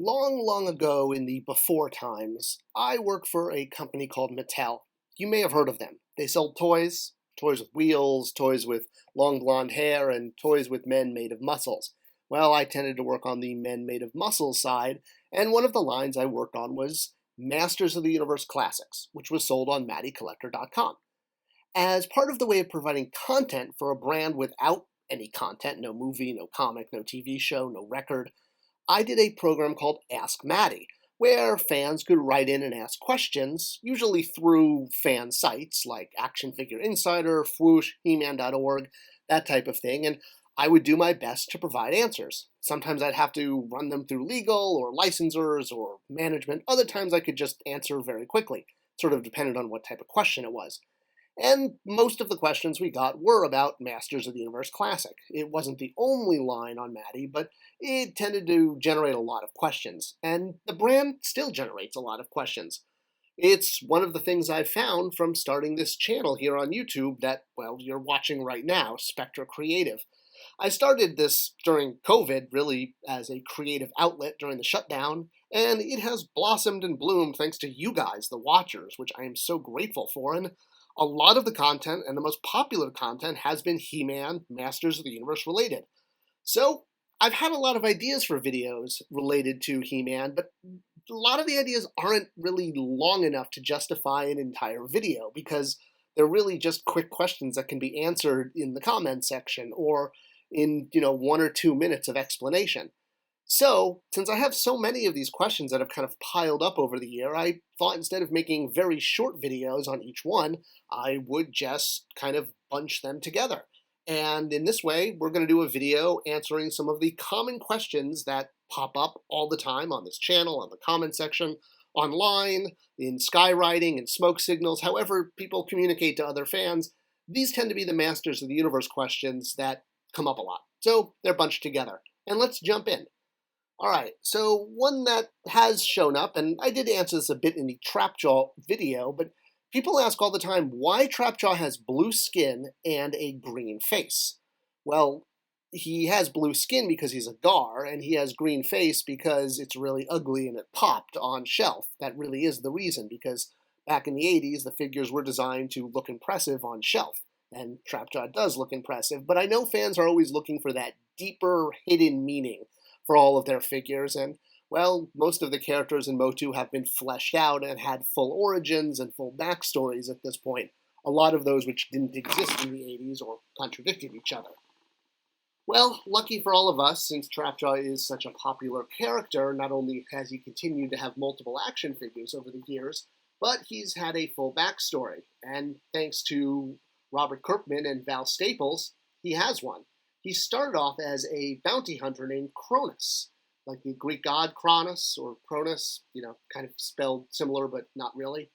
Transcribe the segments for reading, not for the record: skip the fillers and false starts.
Long, long ago in the before times, I worked for a company called Mattel. You may have heard of them. They sold toys, toys with wheels, toys with long blonde hair, and toys with men made of muscles. Well, I tended to work on the men made of muscles side, and one of the lines I worked on was Masters of the Universe Classics, which was sold on MaddieCollector.com. As part of the way of providing content for a brand without any content, no movie, no comic, no TV show, no record, I did a program called AskMaddie, where fans could write in and ask questions, usually through fan sites like Action Figure Insider, Swoosh, HeMan.org, that type of thing, and I would do my best to provide answers. Sometimes I'd have to run them through legal or licensors or management. Other times I could just answer very quickly, sort of depended on what type of question it was. And most of the questions we got were about Masters of the Universe Classic. It wasn't the only line on Maddie, but it tended to generate a lot of questions. And the brand still generates a lot of questions. It's one of the things I've found from starting this channel here on YouTube that, well, you're watching right now, Spector Creative. I started this during COVID, really, as a creative outlet during the shutdown, and it has blossomed and bloomed thanks to you guys, the watchers, which I am so grateful for. And a lot of the content, and the most popular content, has been He-Man, Masters of the Universe related. So, I've had a lot of ideas for videos related to He-Man, but a lot of the ideas aren't really long enough to justify an entire video, because they're really just quick questions that can be answered in the comment section, or in, 1 or 2 minutes of explanation. So, since I have so many of these questions that have kind of piled up over the year, I thought instead of making very short videos on each one, I would just kind of bunch them together. And in this way, we're going to do a video answering some of the common questions that pop up all the time on this channel, on the comment section, online, in skywriting and smoke signals, however people communicate to other fans. These tend to be the Masters of the Universe questions that come up a lot. So they're bunched together. And let's jump in. All right, so one that has shown up, and I did answer this a bit in the Trapjaw video, but people ask all the time why Trapjaw has blue skin and a green face. Well, he has blue skin because he's a gar, and he has green face because it's really ugly and it popped on shelf. That really is the reason, because back in the 80s, the figures were designed to look impressive on shelf, and Trapjaw does look impressive, but I know fans are always looking for that deeper, hidden meaning for all of their figures, and, well, most of the characters in Motu have been fleshed out and had full origins and full backstories at this point, a lot of those which didn't exist in the 80s or contradicted each other. Well, lucky for all of us, since Trapjaw is such a popular character, not only has he continued to have multiple action figures over the years, but he's had a full backstory, and thanks to Robert Kirkman and Val Staples, he has one. He started off as a bounty hunter named Cronus, like the Greek god Cronus, or Cronus, kind of spelled similar but not really.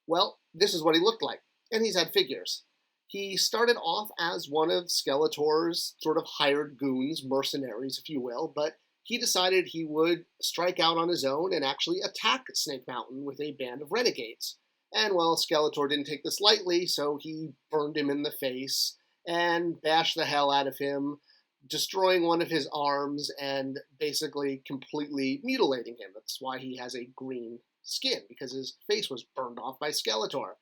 Well, this is what he looked like, and he's had figures. He started off as one of Skeletor's sort of hired goons, mercenaries, if you will, but he decided he would strike out on his own and actually attack Snake Mountain with a band of renegades. And, well, Skeletor didn't take this lightly, so he burned him in the face and bashed the hell out of him, destroying one of his arms and basically completely mutilating him. That's why he has a green skin, because his face was burned off by Skeletor.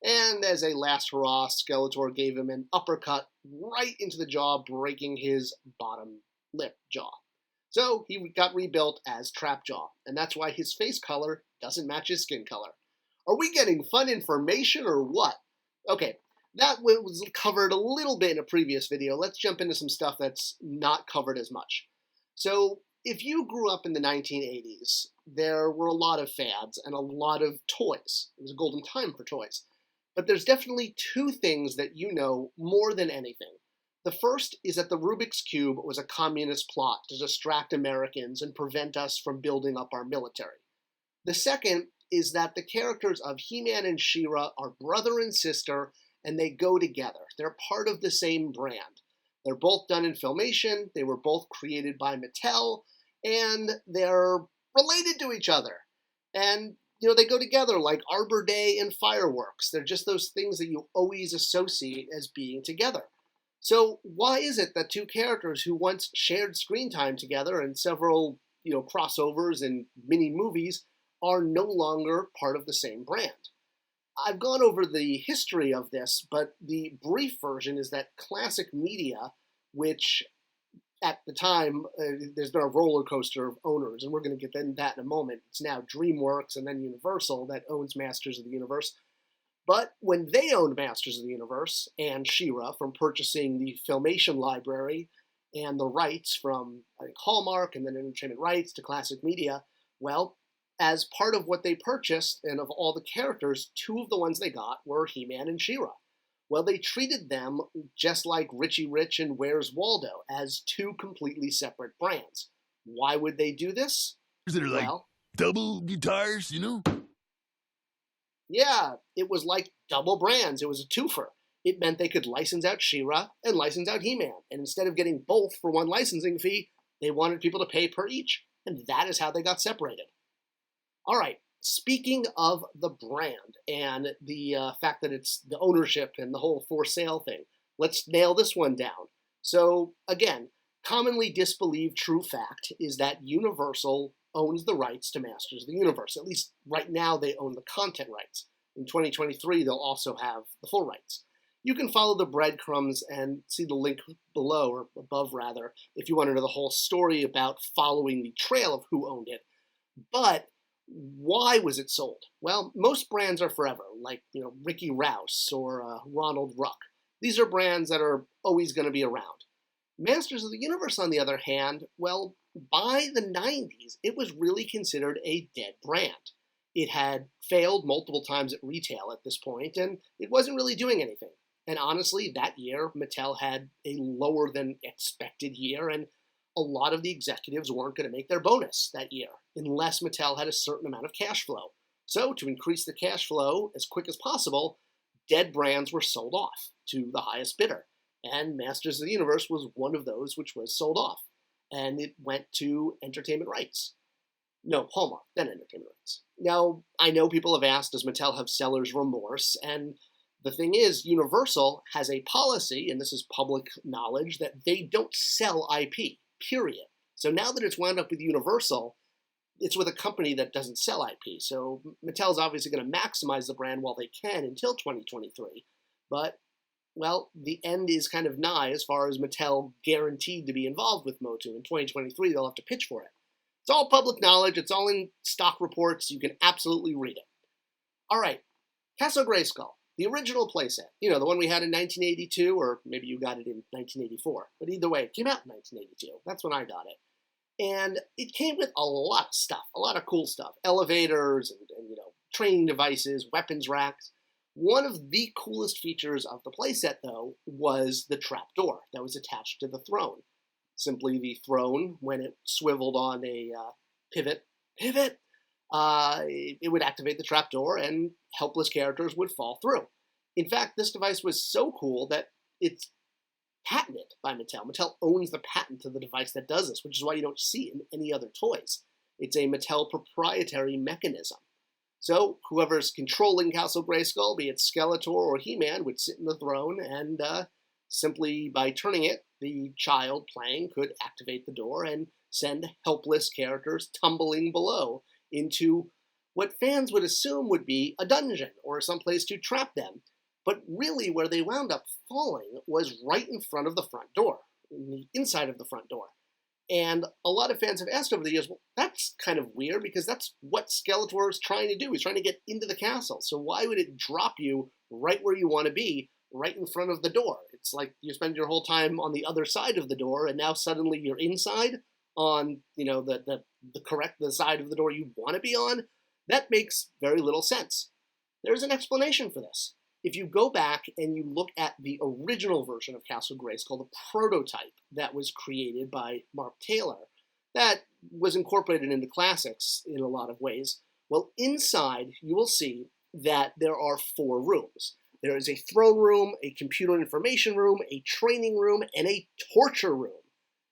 And as a last hurrah, Skeletor gave him an uppercut right into the jaw, breaking his bottom lip jaw. So he got rebuilt as Trapjaw, and that's why his face color doesn't match his skin color. Are we getting fun information or what? Okay. That was covered a little bit in a previous video. Let's jump into some stuff that's not covered as much. So, if you grew up in the 1980s, there were a lot of fads and a lot of toys. It was a golden time for toys. But there's definitely two things that you know more than anything. The first is that the Rubik's Cube was a communist plot to distract Americans and prevent us from building up our military. The second is that the characters of He-Man and Shira are brother and sister, and they go together. They're part of the same brand. They're both done in Filmation, they were both created by Mattel, and they're related to each other. And, they go together like Arbor Day and fireworks. They're just those things that you always associate as being together. So why is it that two characters who once shared screen time together and several crossovers and mini movies are no longer part of the same brand. I've gone over the history of this, but the brief version is that Classic Media, which at the time, there's been a roller coaster of owners, and we're going to get into that in a moment. It's now DreamWorks and then Universal that owns Masters of the Universe. But when they owned Masters of the Universe and Shira from purchasing the Filmation library and the rights from, I think, Hallmark and then Entertainment Rights to Classic Media, well, as part of what they purchased and of all the characters, two of the ones they got were HeMan and Shira. Well, they treated them just like Richie Rich and Where's Waldo as two completely separate brands. Why would they do this? Is it like double guitars, Yeah, it was like double brands. It was a twofer. It meant they could license out She-Ra and license out He-Man. And instead of getting both for one licensing fee, they wanted people to pay per each. And that is how they got separated. All right. Speaking of the brand and the fact that it's the ownership and the whole for sale thing, let's nail this one down. So again, commonly disbelieved true fact is that Universal owns the rights to Masters of the Universe. At least right now they own the content rights. In 2023, they'll also have the full rights. You can follow the breadcrumbs and see the link below, or above rather, if you want to know the whole story about following the trail of who owned it. But why was it sold? Well, most brands are forever, like Ricky Rouse or Ronald Ruck. These are brands that are always going to be around. Masters of the Universe, on the other hand, well, by the 90s, it was really considered a dead brand. It had failed multiple times at retail at this point, and it wasn't really doing anything. And honestly, that year, Mattel had a lower than expected year, and a lot of the executives weren't going to make their bonus that year unless Mattel had a certain amount of cash flow. So to increase the cash flow as quick as possible, dead brands were sold off to the highest bidder. And Masters of the Universe was one of those which was sold off. And it went to Entertainment Rights. No, Hallmark, then Entertainment Rights. Now, I know people have asked, does Mattel have seller's remorse? And the thing is, Universal has a policy, and this is public knowledge, that they don't sell IP. Period. So now that it's wound up with Universal, it's with a company that doesn't sell IP. So Mattel's obviously going to maximize the brand while they can until 2023. But, well, the end is kind of nigh as far as Mattel guaranteed to be involved with Motu. In 2023, they'll have to pitch for it. It's all public knowledge. It's all in stock reports. You can absolutely read it. All right. Castle Grayskull. The original playset, the one we had in 1982, or maybe you got it in 1984. But either way, it came out in 1982. That's when I got it. And it came with a lot of stuff, a lot of cool stuff. Elevators and training devices, weapons racks. One of the coolest features of the playset, though, was the trapdoor that was attached to the throne. Simply the throne, when it swiveled on a pivot, it would activate the trapdoor and helpless characters would fall through. In fact, this device was so cool that it's patented by Mattel. Mattel owns the patent to the device that does this, which is why you don't see it in any other toys. It's a Mattel proprietary mechanism. So whoever's controlling Castle Grayskull, be it Skeletor or He-Man, would sit in the throne and simply by turning it, the child playing could activate the door and send helpless characters tumbling below into what fans would assume would be a dungeon or someplace to trap them. But really where they wound up falling was right in front of the front door, in the inside of the front door. And a lot of fans have asked over the years, well, that's kind of weird because that's what Skeletor is trying to do. He's trying to get into the castle. So why would it drop you right where you want to be, right in front of the door? It's like you spend your whole time on the other side of the door and now suddenly you're inside on, the side of the door you want to be on. That makes very little sense. There's an explanation for this. If you go back and you look at the original version of Castle Grayskull, the prototype that was created by Mark Taylor, that was incorporated into classics in a lot of ways. Well, inside you will see that there are 4 rooms. There is a throne room, a computer information room, a training room, and a torture room.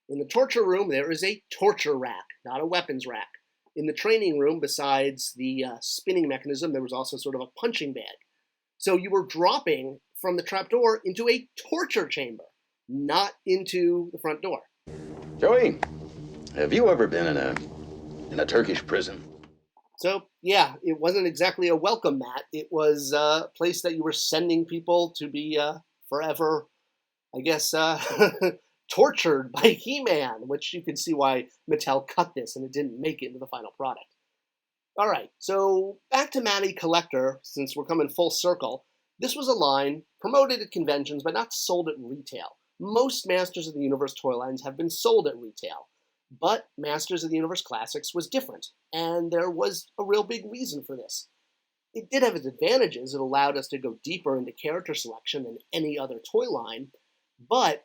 In the torture room, there is a torture rack, not a weapons rack. In the training room, besides the spinning mechanism, there was also sort of a punching bag. So you were dropping from the trapdoor into a torture chamber, not into the front door. Joey, have you ever been in a in a Turkish prison. So, yeah, it wasn't exactly a welcome mat. It was a place that you were sending people to be forever, I guess, tortured by He-Man, which you can see why Mattel cut this and it didn't make it into the final product. All right, so back to Maddie Collector, since we're coming full circle. This was a line promoted at conventions but not sold at retail. Most Masters of the Universe toy lines have been sold at retail, but Masters of the Universe Classics was different, and there was a real big reason for this. It did have its advantages. It allowed us to go deeper into character selection than any other toy line, but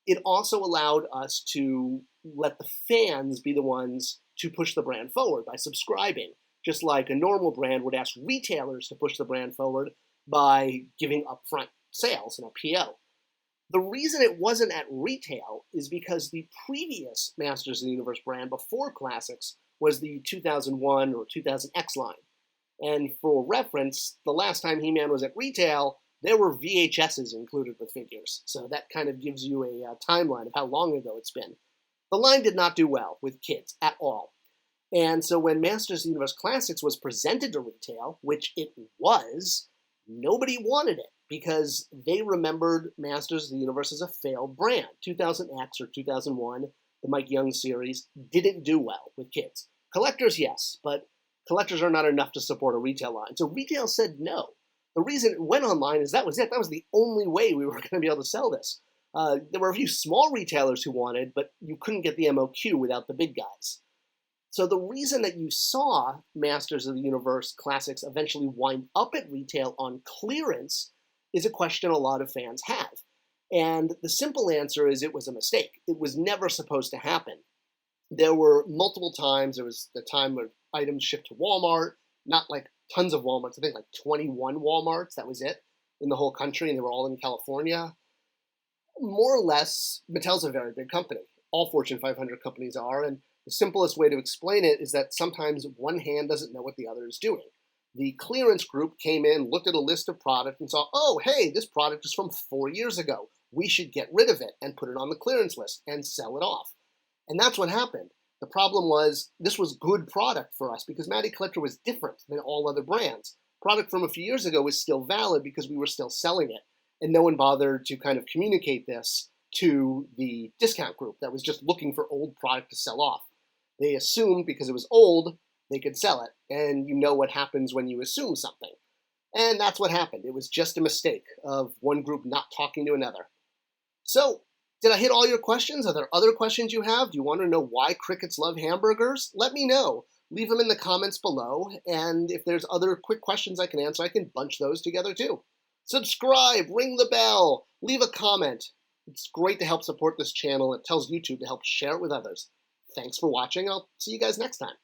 it also allowed us to let the fans be the ones to push the brand forward by subscribing, just like a normal brand would ask retailers to push the brand forward by giving upfront sales and a PO. The reason it wasn't at retail is because the previous Masters of the Universe brand before Classics was the 2001 or 2000X line. And for reference, the last time He-Man was at retail, there were VHSs included with figures. So that kind of gives you a timeline of how long ago it's been. The line did not do well with kids at all. And so when Masters of the Universe Classics was presented to retail, which it was, nobody wanted it because they remembered Masters of the Universe as a failed brand. 2000X or 2001, the Mike Young series, didn't do well with kids. Collectors, yes, but collectors are not enough to support a retail line. So retail said no. The reason it went online is that was it. That was the only way we were going to be able to sell this. There were a few small retailers who wanted, but you couldn't get the MOQ without the big guys. So the reason that you saw Masters of the Universe Classics eventually wind up at retail on clearance is a question a lot of fans have. And the simple answer is it was a mistake. It was never supposed to happen. There were multiple times. There was the time where items shipped to Walmart, not like tons of Walmarts, I think like 21 Walmarts, that was it, in the whole country, and they were all in California. More or less, Mattel's a very big company. All Fortune 500 companies are, and the simplest way to explain it is that sometimes one hand doesn't know what the other is doing. The clearance group came in, looked at a list of product, and saw, oh, hey, this product is from 4 years ago. We should get rid of it and put it on the clearance list and sell it off. And that's what happened. The problem was this was good product for us because Maddie Collector was different than all other brands. Product from a few years ago was still valid because we were still selling it. And no one bothered to kind of communicate this to the discount group that was just looking for old product to sell off. They assumed because it was old, they could sell it. And you know what happens when you assume something. And that's what happened. It was just a mistake of one group not talking to another. So, did I hit all your questions? Are there other questions you have? Do you want to know why crickets love hamburgers? Let me know. Leave them in the comments below. And if there's other quick questions I can answer, I can bunch those together too. Subscribe, ring the bell, leave a comment. It's great to help support this channel. It tells YouTube to help share it with others. Thanks for watching. I'll see you guys next time.